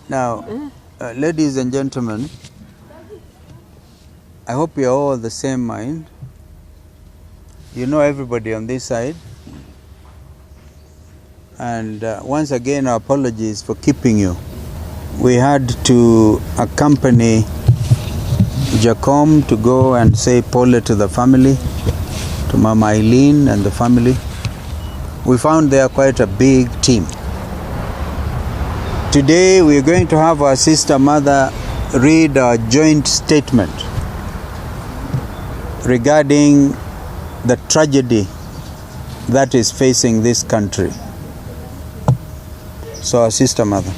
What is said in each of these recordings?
Now, ladies and gentlemen, I hope you're all the same mind. You know everybody on this side. And once again, our apologies for keeping you. We had to accompany Jacom to go and say pole to the family, to Mama Eileen and the family. We found they are quite a big team. Today we are going to have our sister mother read a joint statement regarding the tragedy that is facing this country. So our sister mother.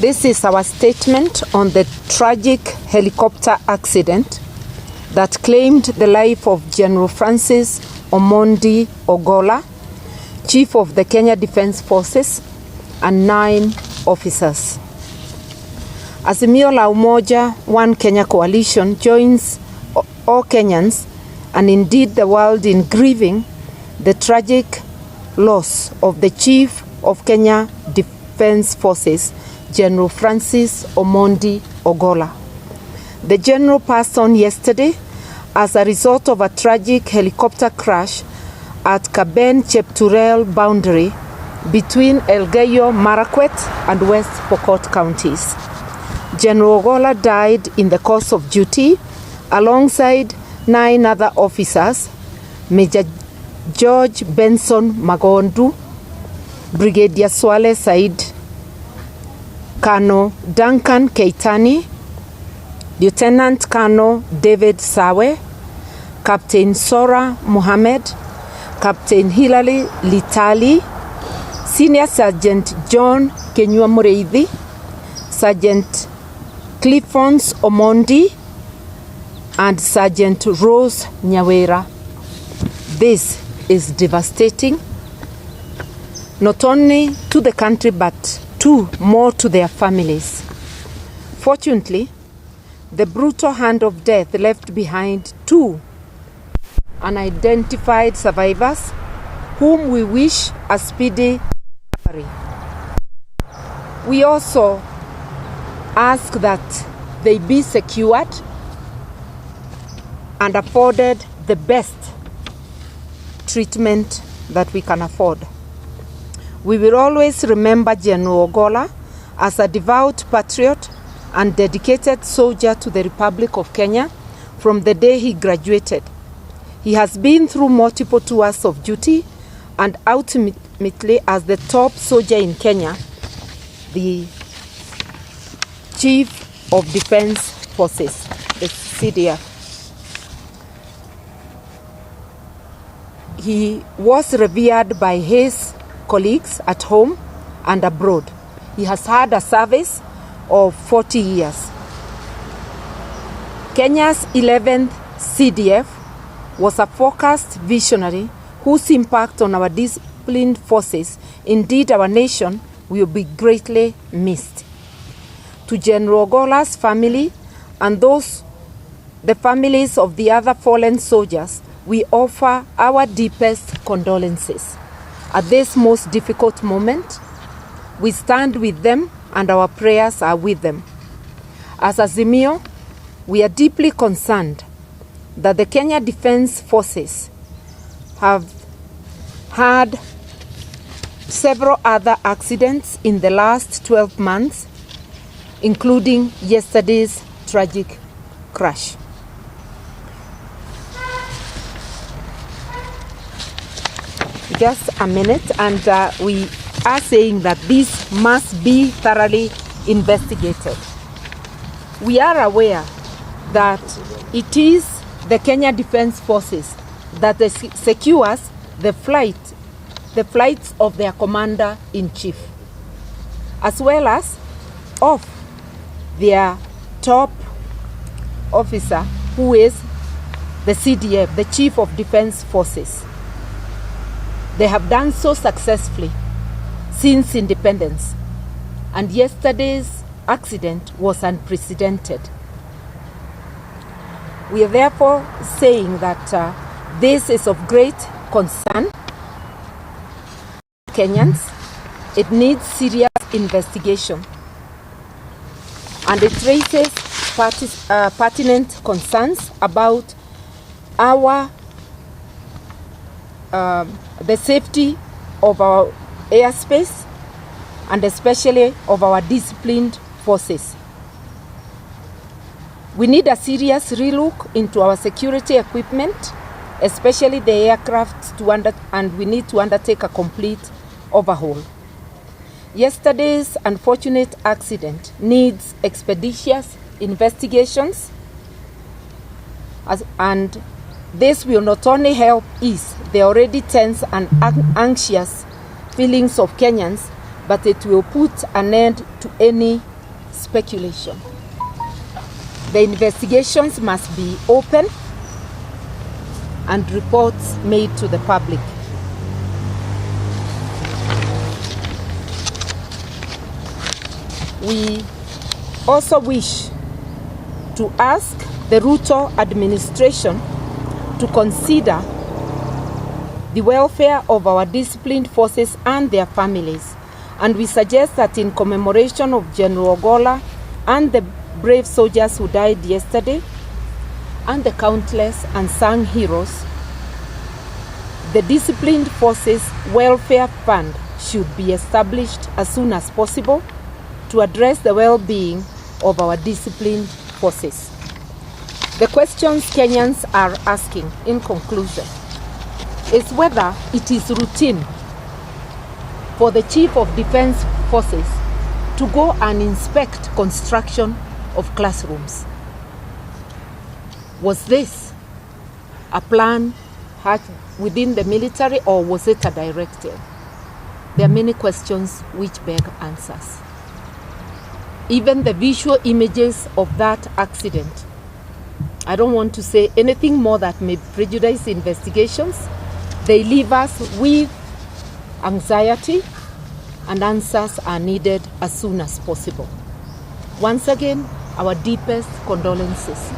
This is our statement on the tragic helicopter accident that claimed the life of General Francis Omondi Ogolla, Chief of the Kenya Defence Forces, and 9 officers. Azimio la Umoja, One Kenya Coalition joins all Kenyans and indeed the world in grieving the tragic loss of the Chief of Kenya Defence Forces, General Francis Omondi Ogolla. The General passed on yesterday as a result of a tragic helicopter crash at Kaben-Chepturel boundary between Elgeyo Marakwet and West Pokot counties. General Ogollas died in the course of duty alongside 9 other officers: Major George Benson Magondu, Brigadier Swale Said, Colonel Duncan Keitani, Lieutenant Colonel David Sawe, Captain Sora Mohammed, Captain Hilary Litali, Senior Sergeant John Kenyua Mureithi, Sergeant Cliffons Omondi, and Sergeant Rose Nyawera. This is devastating, not only to the country but more to their families. Fortunately, the brutal hand of death left behind 2 unidentified survivors whom we wish a speedy recovery. We also ask that they be secured and afforded the best treatment that we can afford. We will always remember General Ogollas as a devout patriot and dedicated soldier to the Republic of Kenya from the day he graduated. He has been through multiple tours of duty and ultimately, as the top soldier in Kenya, the Chief of Defence Forces, the CDF. He was revered by his colleagues at home and abroad. He has had a service of 40 years. Kenya's 11th CDF was a focused visionary whose impact on our disciplined forces, indeed our nation, will be greatly missed. To General Ogollas' family and the families of the other fallen soldiers, we offer our deepest condolences. At this most difficult moment, we stand with them and our prayers are with them. As Azimio, we are deeply concerned that the Kenya Defence Forces have had several other accidents in the last 12 months, including yesterday's tragic crash. Just a minute, and we are saying that this must be thoroughly investigated. We are aware that it is the Kenya Defence Forces that secures the flights of their commander-in-chief, as well as of their top officer, who is the CDF, the Chief of Defence Forces. They have done so successfully since independence, and yesterday's accident was unprecedented. We are therefore saying that this is of great concern to Kenyans, It needs serious investigation, and it raises pertinent concerns about the safety of our airspace, and especially of our disciplined forces. We need a serious relook into our security equipment, especially the aircraft, and we need to undertake a complete overhaul. Yesterday's unfortunate accident needs expeditious investigations, and this will not only help ease the already tense and anxious feelings of Kenyans, but it will put an end to any speculation. The investigations must be open and reports made to the public. We also wish to ask the Ruto administration to consider the welfare of our disciplined forces and their families. And we suggest that in commemoration of General Ogollas and the brave soldiers who died yesterday, and the countless unsung heroes, the Disciplined Forces Welfare Fund should be established as soon as possible to address the well-being of our disciplined forces. The questions Kenyans are asking, in conclusion, is whether it is routine for the Chief of Defense Forces to go and inspect construction of classrooms. Was this a plan within the military, or was it a directive? There are many questions which beg answers. Even the visual images of that accident, I don't want to say anything more that may prejudice investigations. They leave us with anxiety, and answers are needed as soon as possible. Once again, our deepest condolences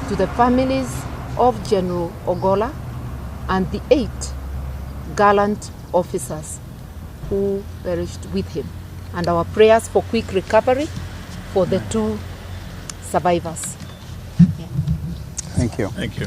to the families of General Ogollas and the 8 gallant officers who perished with him, and our prayers for quick recovery for the 2 survivors. Thank you. Thank you.